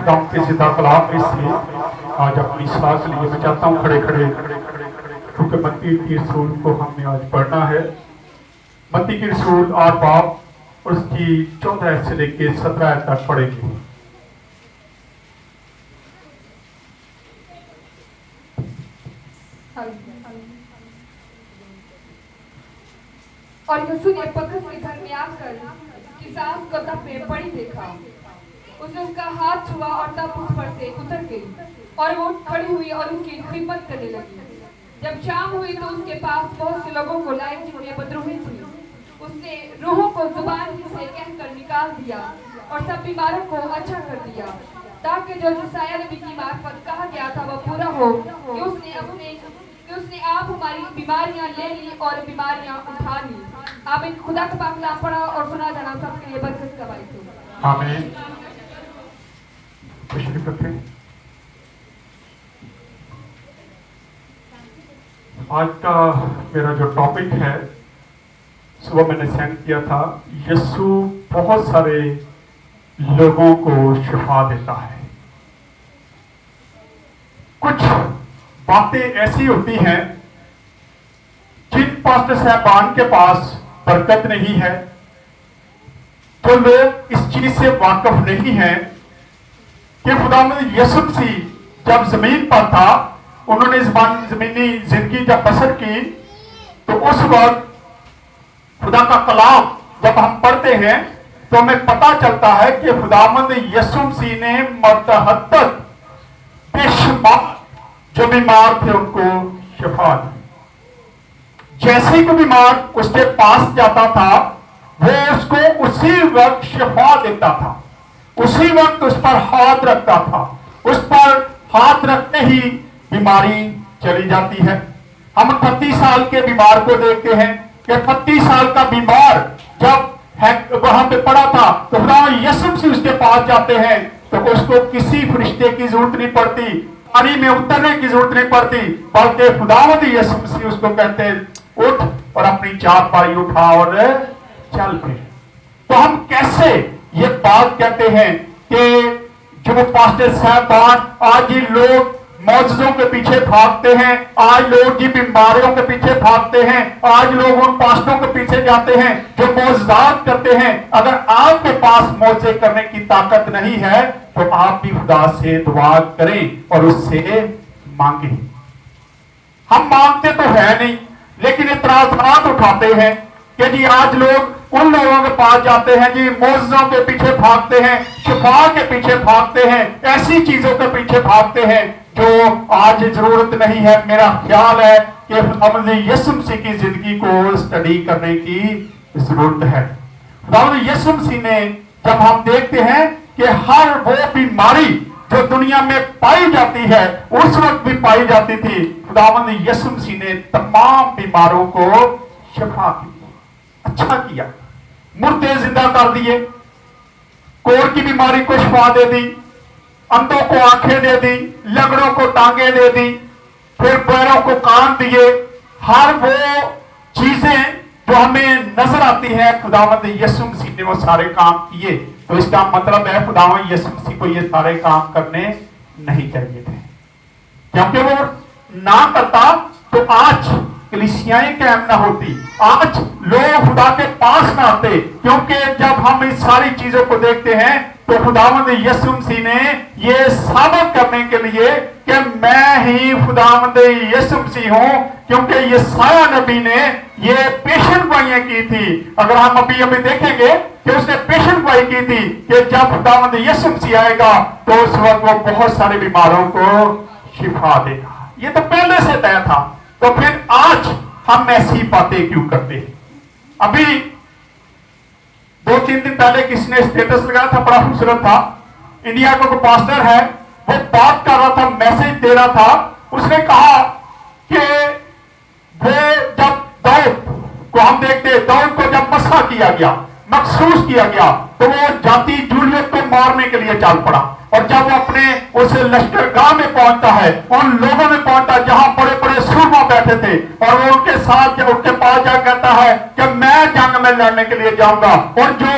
خدا کے زندہ کلام میں سے آج اپنی اصلاح کے لیے میں چاہتا ہوں کھڑے کھڑے کیونکہ متی کی رسول کو ہم نے آج پڑھنا ہے. متی کی رسول 8 باب اور اس کی 14 سے لے کے 17 تک پڑھیں گے. اور یسوع نے پترس کے گھر میں آ کر اس کی سانس کو تپ میں پڑی دیکھا. اس نے اس کا ہاتھ چھوا اور تب اس پر سے اتر گئی اور وہ کھڑی ہوئی اور اس کی خدمت کرنے لگی. جب شام ہوئی تو اس کے پاس بہت سے لوگوں کو لائے جنہیں بدروہی تھی. اس نے روحوں کو زبان ہی سے کہہ کر نکال دیا اور سب بیماروں کو اچھا کر دیا تاکہ جو یسایہ نبی کی معرفت کہا گیا تھا وہ پورا ہو کہ اس نے آپ ہماری بیماریاں لے لی اور بیماریاں اٹھا لی. آمین. خدا کا پاک کلام پڑھا اور سنا جانا سب کے لیے برکت کا باعث ہو. آمین. تشریف رکھیں. آج کا میرا جو ٹاپک ہے صبح میں نے سینڈ کیا تھا, یسوع بہت سارے لوگوں کو شفا دیتا ہے. کچھ باتیں ایسی ہوتی ہیں جن پاسٹر صاحبان کے پاس برکت نہیں ہے, تو لوگ اس چیز سے واقف نہیں ہیں کہ خداوند یسوع مسیح جب زمین پر تھا, انہوں نے زمینی زندگی جب بسر کی, تو اس وقت خدا کا کلام جب ہم پڑھتے ہیں تو ہمیں پتا چلتا ہے کہ خداوند یسوع مسیح نے متعدد بے شمار جو بیمار تھے ان کو شفا دی. جیسے کوئی بیمار اس کے پاس جاتا تھا وہ اس کو اسی وقت شفا دیتا تھا, اسی وقت اس پر ہاتھ رکھتا تھا. اس پر ہاتھ رکھتے ہی بیماری چلی جاتی ہے. ہم 38 سال کے بیمار کو دیکھتے ہیں کہ 38 سال کا بیمار جب وہاں پہ پڑا تھا تو خدا یسوع سے اس کے پاس جاتے ہیں تو اس کو کسی فرشتے کی ضرورت نہیں پڑتی, پانی میں اترنے کی ضرورت نہیں پڑتی, بلکہ خداوند یسوع مسیح اس کو کہتے ہیں اٹھ اور اپنی چارپائی اٹھا اور چل پھر. تو ہم کیسے یہ بات کہتے ہیں کہ جو پاسٹر صاحبان آج یہ لوگ معجزوں کے پیچھے بھاگتے ہیں, آج لوگ یہ بیماریوں کے پیچھے بھاگتے ہیں, آج لوگ ان پاسٹروں کے پیچھے جاتے ہیں جو معجزات کرتے ہیں. اگر آپ کے پاس معجزے کرنے کی طاقت نہیں ہے تو آپ بھی خدا سے دعا کریں اور اس سے مانگیں. ہم مانگتے تو ہے نہیں لیکن اعتراضات اٹھاتے ہیں کہ جی آج لوگ ان لوگوں کے پاس جاتے ہیں جی معجزوں کے پیچھے بھاگتے ہیں, شفا کے پیچھے بھاگتے ہیں, ایسی چیزوں کے پیچھے بھاگتے ہیں جو آج ضرورت نہیں ہے. میرا خیال ہے کہ خداوند یسوع مسیح کی زندگی کو اسٹڈی کرنے کی ضرورت ہے. خداوند یسوع مسیح نے جب ہم دیکھتے ہیں کہ ہر وہ بیماری جو دنیا میں پائی جاتی ہے اس وقت بھی پائی جاتی تھی, خداوند یسوع مسیح نے تمام بیماروں کو شفا کی, اچھا کیا. مردے زندہ کر دیے, کوڑ کی بیماری کو شفا دے دی, اندھوں کو آنکھیں دے دی, لنگڑوں کو ٹانگیں دے دی, پھر بہروں کو کان دیے. ہر وہ چیزیں جو ہمیں نظر آتی ہیں خداوند یسوع مسیح نے وہ سارے کام کیے. تو اس کا مطلب ہے خداوند یسوع مسیح کو یہ سارے کام کرنے نہیں چاہیے تھے, کیونکہ وہ نہ کرتا تو آج کلیسیائیں قائم نہ ہوتی, آج لوگ خدا کے پاس نہ آتے. کیونکہ جب ہم اس ساری چیزوں کو دیکھتے ہیں تو خداوند یسوع مسیح نے یہ ثابت کرنے کے لیے کہ میں ہی خداوند یسوع مسیح ہوں, کیونکہ یسایہ نبی نے یہ پیشن گوئیاں کی تھی. اگر ہم ابھی دیکھیں گے کہ اس نے پیشن گوئی کی تھی کہ جب خداوند یسوع مسیح آئے گا تو اس وقت وہ بہت سارے بیماروں کو شفا دے گا. یہ تو پہلے سے طے تھا. تو پھر آج ہم ایسی باتیں کیوں کرتے ہیں؟ ابھی 2-3 دن پہلے کسی نے اسٹیٹس لگایا تھا, بڑا خوبصورت تھا. انڈیا کا کوئی پاسٹر ہے, وہ بات کر رہا تھا, میسج دے رہا تھا. اس نے کہا کہ وہ جب داؤد کو ہم دیکھتے, داؤد کو جب مسح کیا گیا, مخصوص کیا گیا, تو وہ جاتی جولیت کو مارنے کے لیے چل پڑا. اور جب وہ اپنے اس لشکر گاہ میں پہنچتا ہے, ان لوگوں میں پہنچتا جہاں بڑے بڑے سورما بیٹھے تھے, اور وہ ان کے ساتھ ان کے پاس جا کہتا ہے کہ میں جنگ میں لڑنے کے لیے جاؤں گا. اور جو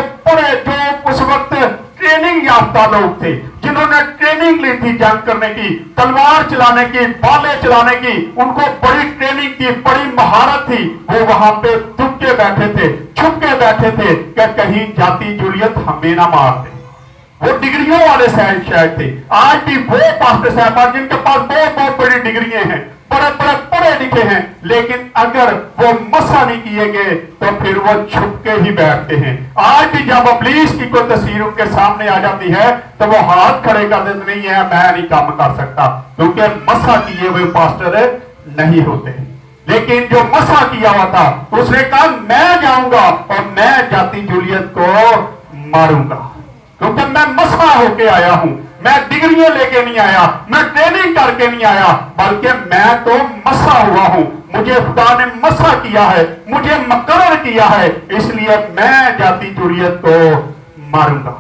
اس وقت ٹریننگ ट्रेनिंग याफ्ता लोग थे, जिन्होंने ट्रेनिंग ली थी जंग करने की, तलवार चलाने की, भाले चलाने की, उनको बड़ी ट्रेनिंग थी, बड़ी महारत थी। वो वहां पे दुब के बैठे थे, छुप के बैठे थे कि कहीं जाति जूलियत हमें ना मार दे। वो डिग्रियों वाले शायद थे। आज भी वो पास्टर साहब जिनके पास बहुत बहुत बड़ी डिग्रियां हैं, बड़े बड़े पढ़े लिखे हैं, लेकिन अगर वो मसा नहीं किए गए तो फिर वो छुप के ही बैठते हैं। आज भी जब इब्लीस की कोई तस्वीर उनके सामने आ जाती है तो वो हाथ खड़े कर देते, नहीं है मैं नहीं काम कर सकता, क्योंकि मसा किए हुए पास्टर नहीं होते। लेकिन जो मसा किया हुआ था उसने कहा मैं जाऊंगा और मैं जाति जूलियत को मारूंगा, क्योंकि मैं मसा होके आया हूं, मैं डिग्रियां लेके नहीं आया, मैं ट्रेनिंग करके नहीं आया, बल्कि मैं तो मसा हुआ हूं। मुझे खुदा ने मसा किया है, मुझे मुकर्रर किया है, इसलिए मैं जाति जूलियत को मारूंगा।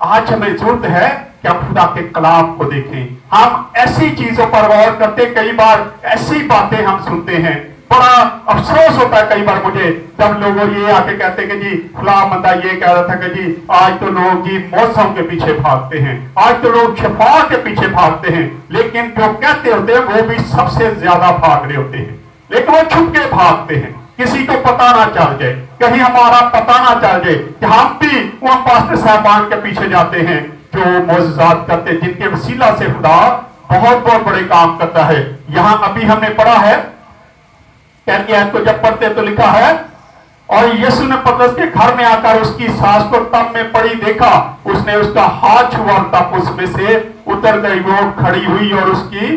आज हमें जरूरत है कि हम खुदा के कलाम को देखें। हम ऐसी चीजों पर गौर करते, कई बार ऐसी बातें हम सुनते हैं, बड़ा अफसोस होता है कई बार मुझे जब लोग ये आके कहते हैं कि जी फलां बंदा ये कह रहा था कि जी आज तो लोग जी मौसम के पीछे भागते हैं, आज तो लोग शफा के पीछे भागते हैं, लेकिन जो कहते होते हैं वो भी सबसे ज्यादा भाग रहे होते हैं, लेकिन वो छुप के भागते हैं, किसी को पता ना चल जाए, कहीं हमारा पता ना चल जाए कि हम भी वहां पास्टर साहबान के पीछे जाते हैं जो मौजूदात करते हैं, जिनके वसीला से खुदा बहुत बहुत बड़े काम करता है। यहां अभी हमने पढ़ा है को जब पढ़ते तो लिखा है, और यीशु ने पतरस के घर में आकर उसकी सास को तब में पड़ी देखा, उसने उसका हाथ छुआ तब उसमें से उतर गई, वो खड़ी हुई और उसकी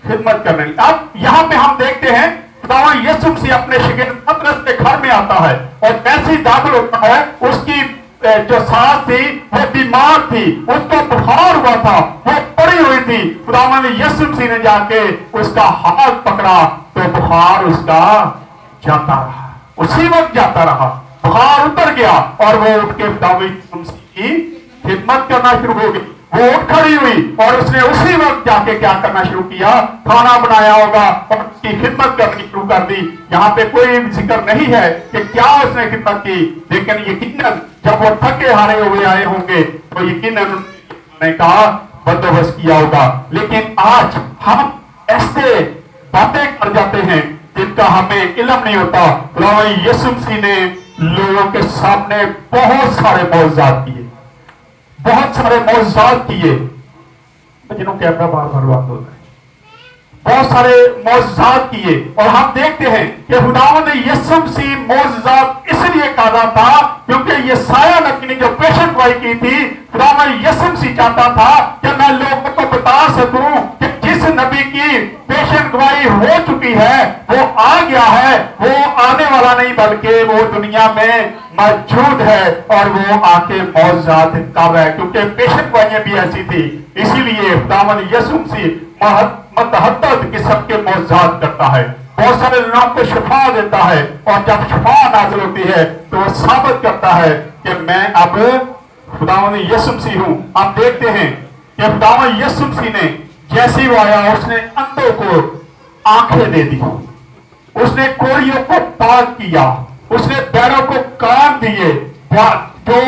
खिदमत करने लगी। अब यहाँ पे हम देखते हैं खुदा यीशु से अपने शिगिर्द पतरस के घर में आता है और वैसे ही दाखिल होता है। उसकी जो सास थी वो बीमार थी, उसको बुखार हुआ था, वो पड़ी हुई थी। खुदावंद यीशु मसीह ने जाके उसका हाथ पकड़ा तो बुखार उसका जाता रहा, उसी वक्त जाता रहा, बुखार उतर गया और वो उठ के खुदावंद यीशु मसीह की खिदमत करना शुरू हो गई। वो उठ खड़ी हुई और उसने उसी वक्त जाके क्या करना शुरू किया, खाना बनाया होगा और उसकी खिदमत करनी शुरू कर दी। यहाँ पे कोई जिक्र नहीं है कि क्या उसने खिदमत की, लेकिन यकीनन जब वो थके हारे हुए आए होंगे तो यकीनन उन्होंने कहा बंदोबस्त किया होगा। लेकिन आज हम ऐसे बातें कर जाते हैं जिनका हमें इल्म नहीं होता। यीशु मसीह ने लोगों के सामने बहुत सारे मौजूदात किए, बहुत सारे मौजूदात किए, जिन्हों कैमरा बार बार बंद होता है, बहुत सारे मौजूदात किए। और हम देखते हैं कि खुदावंद ने यीशु मसीह मौजूदात इसलिए कर रहा था क्योंकि यशायाह नबी ने जो पेशन गवाही की थी, खुदावंद यीशु मसीह चाहता था कि मैं लोगों को बता सकूं कि जिस नबी की पेशन गवाही हो चुकी है वो आ गया है, वो आने वाला नहीं बल्कि वो दुनिया में मौजूद है और वो आके मौजूदात कर रहा है, क्योंकि पेशन गवाहियां भी ऐसी थी। इसीलिए खुदावंद यीशु मसीह मतहद्दद किस्म के मौजूदात करता है, बहुत सारे लोगों को शिफा देता है, और जब शिफा नाज़िल होती है तो वो साबित करता है कि मैं अब खुदावंद यीशु मसीह हूं। आप देखते हैं कि खुदावंद यीशु मसीह ने जैसे वो आया उसने अंधों को आंखें दे दी, उसने कोढ़ियों को पाक किया, उसने बैरों को कान दिए, जो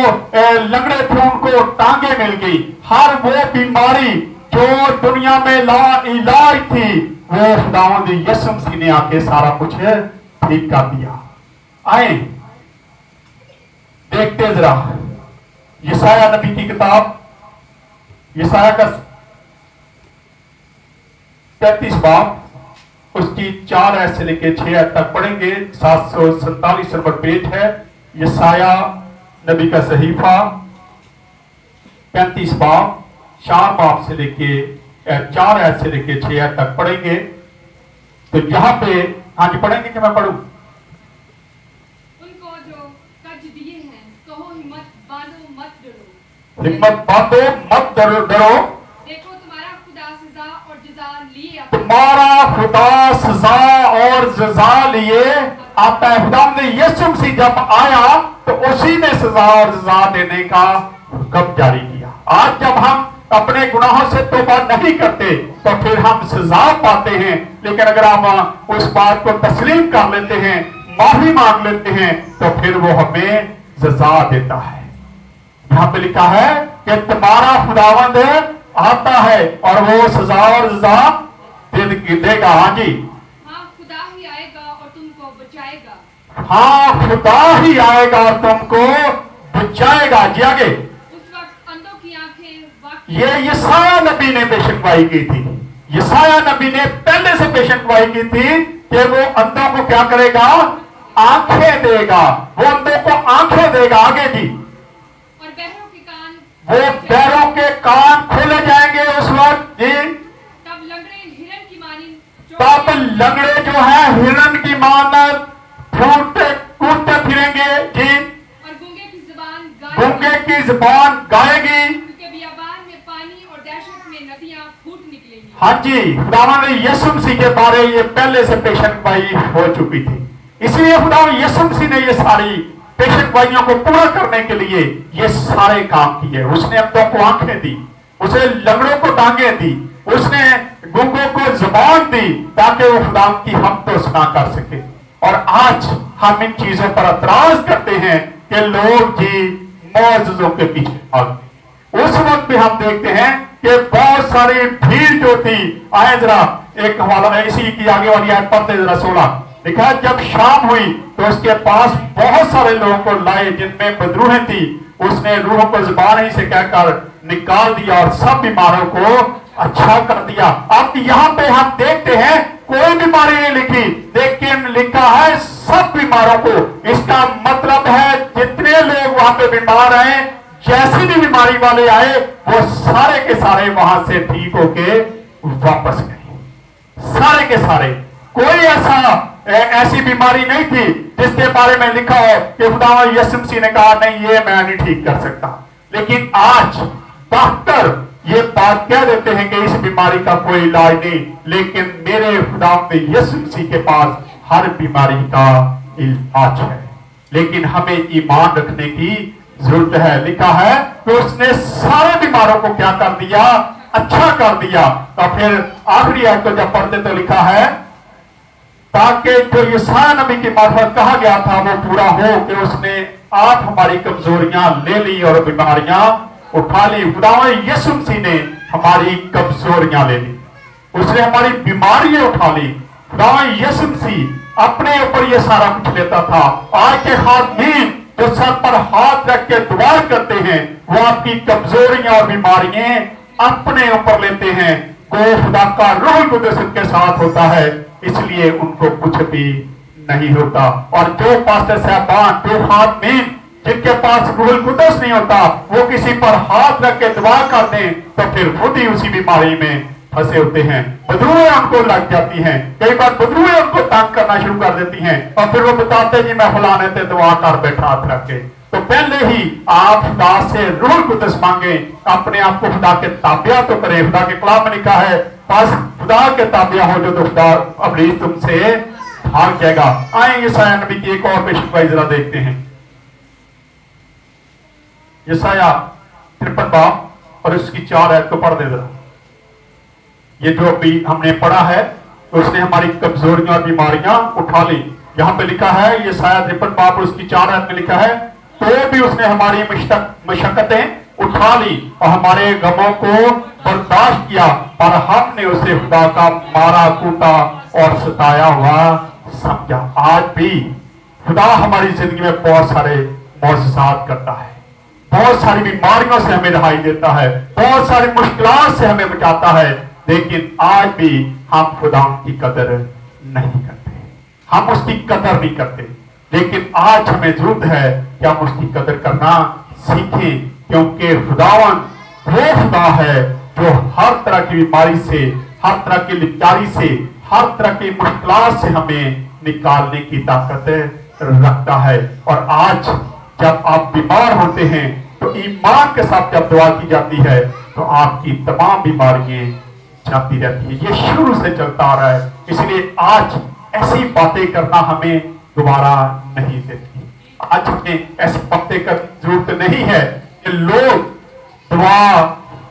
लंगड़े थे उनको टांगे मिल गई, हर वो बीमारी जो दुनिया में ला इलाज थी वो खुदावंद यीशु मसीह ने आके सारा कुछ ठीक कर दिया। आए देखते जरा यशायाह नबी की किताब, यशायाह का 33 बाब, उसकी 4 आयत से लेकर 6 आयत तक पढ़ेंगे। 747 नंबर पेज है यशायाह नबी का सहीफा, 35 बाब 4 बाब से लेके 4 आयत से लेके 6 आयत तक पढ़ेंगे। तो यहाँ पे आज पढ़ेंगे कि मैं पढ़ूं? उनको जो कर्ज दिए हैं कहो हिम्मत बांधो मत डरो, हिम्मत बांधो मत डरो, देखो तुम्हारा खुदा सजा और जजा लिए, तुम्हारा खुदा सजा और जजा लिए आता है। खुदावंद यीशु मसीह जब आया तो उसी ने सजा और जजा देने का हुक्म जारी किया। आज जब हम अपने गुनाहों से तौबा नहीं करते तो फिर हम सजा पाते हैं, लेकिन अगर हम उस बात को तस्लीम कर लेते हैं, माफी मांग लेते हैं, तो फिर वो हमें सजा देता है। यहाँ पे लिखा है कि तुम्हारा खुदावंद आता है और वो सजा और सजा देगा। हाँ जी, हाँ खुदा ही आएगा और तुमको बचाएगा। हाँ खुदा ही आएगा और तुमको बचाएगा। जी आगे, उस वक्त अंधों की आंखें वाकई ये यशाया नबी ने पेशेंटवाई की थी। यशाया नबी ने पहले से पेशेंटवाई की थी कि वो अंधों को क्या करेगा, आंखें देगा। वो अंधों को आंखें देगा। आगे जी, और बहरों के कान, वो पैरों के कान खोले जाएंगे उस वक्त जी। तब लंगड़े हिरन की मानी तब लंगड़े जो है हिरण की मानत फूटते कूदते फिरेंगे जी। और गूंगे की जुबान गाएगी, गूंगे की जुबान गाएगी। क्योंकि बियाबान में पानी और दहशत में नदियां फूट निकलेंगी। हाँ जी, खुदावंद यीशु मसीह के बारे ये पहले से पेशेंटवाई हो चुकी थी। इसलिए खुदावंद यीशु मसीह ने ये सारी पेशेंटवाइयों को पूरा करने के लिए ये सारे काम किए। उसने अंधों को आंखें दी, उसे लंगड़ों को टांगें दी, उसने गूंगों को जुबान दी ताकि वो खुदा की हम तो सुना कर सके। और आज हम इन चीजों पर एतराज करते हैं कि लोग जी मौजूदों के पीछे भागते। उस वक्त भी हम देखते हैं कि बहुत सारी भीड़ जो थी, आए जरा एक हवाला इसी की आगे वाली आयत पढ़ते जरा 16 लिखा है, जब शाम हुई तो उसके पास बहुत सारे लोगों को लाए जिनमें बदरूहें थी। उसने रूहों को जुबान ही से कहकर निकाल दिया और सब बीमारों को अच्छा कर दिया। अब यहाँ पे हम देखते हैं कोई बीमारी नहीं लिखी, लेकिन लिखा है सब बीमारों को। इसका मतलब है जितने लोग वहां पे बीमार हैं, जैसी भी बीमारी वाले आए, वो सारे के सारे वहां से ठीक होके वापस गए। सारे के सारे, कोई ऐसी बीमारी नहीं थी जिसके बारे में लिखा हो कि खुदावंद यीशु मसीह ने कहा नहीं ये मैं नहीं ठीक कर सकता। लेकिन आज डॉक्टर ये बात कह देते हैं कि इस बीमारी का कोई इलाज नहीं, लेकिन मेरे खुदावंद यीशु मसीह के पास हर बीमारी का इलाज है। लेकिन हमें ईमान रखने की जरूरत है। लिखा है कि उसने सारे बीमारों को क्या कर दिया, अच्छा कर दिया। तो फिर आखिरी आयत को जब पढ़ते तो लिखा है ताकि जो यशायाह नबी की मार्फत कहा गया था वो पूरा हो कि उसने आप हमारी कमजोरियां ले ली और बीमारियां उठा ली। खुदावंद यीशु मसीह ने हमारी कमजोरियां ले ली, उसने हमारी बीमारियां उठा ली। खुदावंद यीशु मसीह अपने ऊपर ये सारा कुछ लेता था। आज के खादमीन जो सर पर हाथ रख के दुआ करते हैं, वो आपकी कमजोरियां और बीमारियां अपने ऊपर लेते हैं। को खुदा का रूह कुदस के साथ होता है, इसलिए उनको कुछ भी नहीं होता। और जो पास्टर साहबान, जो खादमीन जिनके पास रूह कुदस नहीं होता, वो किसी पर हाथ रख के दुआ कर दें तो फिर खुद ही उसी बीमारी में फंसे होते हैं। बदबूएं उनको लग जाती हैं, कई बार बदबूएं उनको तंग करना शुरू कर देती हैं और फिर वो बताते जी मैं फलाने से दुआ कर बैठा हाथ रख के। तो पहले ही आप खुदा से रूह कुदस मांगे, अपने आप को खुदा के ताबिया तो करें। खुदा के कलाम में लिखा है बस खुदा के ताबिया हो जो तो खुदा इब्लीस तुमसे भाग जाएगा। आएंगे यशायाह नबी की एक और पेशगोई जरा देखते हैं। यशायाह 53 बाब और उसकी 4 आयत को पढ़ दे जरा। ये जो अभी हमने पढ़ा है उसने हमारी कमजोरियां और बीमारियां उठा ली। यहाँ पे लिखा है यशायाह 53 बाब और उसकी 4 आयत में लिखा है तो भी उसने हमारी मशक्कतें उठा ली और हमारे गमों को बर्दाश्त किया, पर हमने उसे खुदा का मारा कूटा और सताया हुआ समझा। आज भी खुदा हमारी जिंदगी में बहुत सारे मौजज़ात करता है, बहुत सारी बीमारियों से हमें रिहाई देता है, बहुत सारी मुश्किलात से हमें बचाता है। लेकिन आज भी हम खुदा की कदर नहीं करते, हम उसकी कदर नहीं करते। लेकिन आज हमें जरूरत है कि हम उसकी कदर करना सीखें, क्योंकि खुदावन वो खुदा है जो हर तरह की बीमारी से, हर तरह की लाचारी से, हर तरह की मुश्किलात से हमें निकालने की ताकत रखता है। और आज जब आप बीमार होते हैं तो ईमान के साथ जब दुआ की जाती है तो आपकी तमाम बीमारियां जाती रहती है। ये शुरू से चलता आ रहा है, इसलिए आज ऐसी बातें करना हमें दोबारा नहीं देती। आज हमें ऐसी बातें करने की जरूरत नहीं है कि लोग दुआ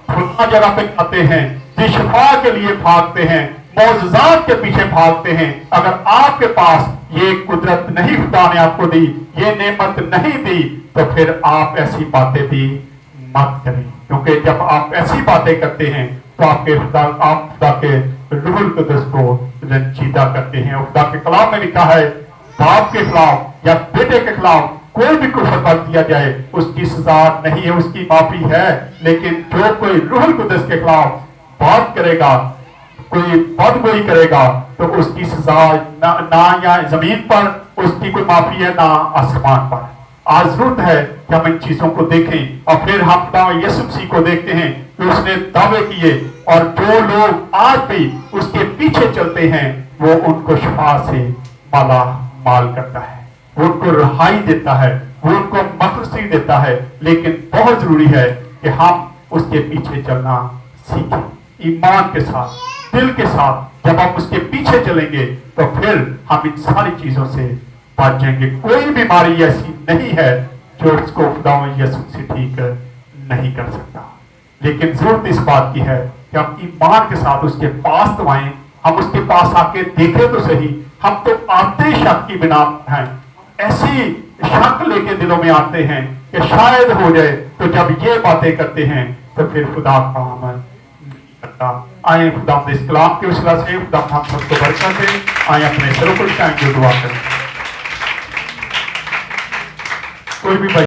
खुदा जगह पे आते हैं, शिफा के लिए भागते हैं, मौजज़ात के पीछे भागते हैं। अगर आपके पास ये कुदरत नहीं खुदा ने आपको दी, ये नेमत नहीं दी, तो फिर आप ऐसी बातें भी मत करें, क्योंकि जब आप ऐसी बातें करते हैं तो आप खुदा के रूहुल कुद्दुस को रंजीदा करते हैं। और खुदा के कलाम में लिखा है, बाप के खिलाफ या बेटे के खिलाफ कोई भी कुफर कर दिया जाए उसकी सजा नहीं है, उसकी माफी है। लेकिन जो कोई रूहुल कुद्दुस के खिलाफ बात करेगा, कोई बदगोई करेगा, तो उसकी सजा ना या जमीन पर उसकी कोई माफी है, ना आसमान पर। आज जरूरत है कि हम इन चीजों को देखें और फिर हम खुदा यीशु मसीह को देखते हैं कि उसने दावे किए और जो लोग आज भी उसके पीछे चलते हैं वो उनको शिफा से माला माल करता है, वो उनको रिहाई देता है, वो उनको मखलसी देता है। लेकिन बहुत जरूरी है कि हम उसके पीछे चलना सीखें ईमान के साथ, दिल के साथ। जब हम उसके पीछे चलेंगे तो फिर हम इन सारी चीजों से बच जाएंगे। कोई बीमारी ऐसी नहीं है जो उसको खुदा यीशु से ठीक नहीं कर सकता। लेकिन जरूरत इस बात की है कि हम ईमान के साथ उसके पास तो आए, हम उसके पास आके देखें तो सही। हम तो आते शक की बिना हैं, ऐसी शक लेके दिलों में आते हैं कि शायद हो जाए। तो जब ये बातें करते हैं तो फिर खुदा काम नहीं करता। आए खुदा इस कलाम की वसीला से खुदा हम सबको बरकत दे। आए अपने सरों को दुआ करें। कोई भी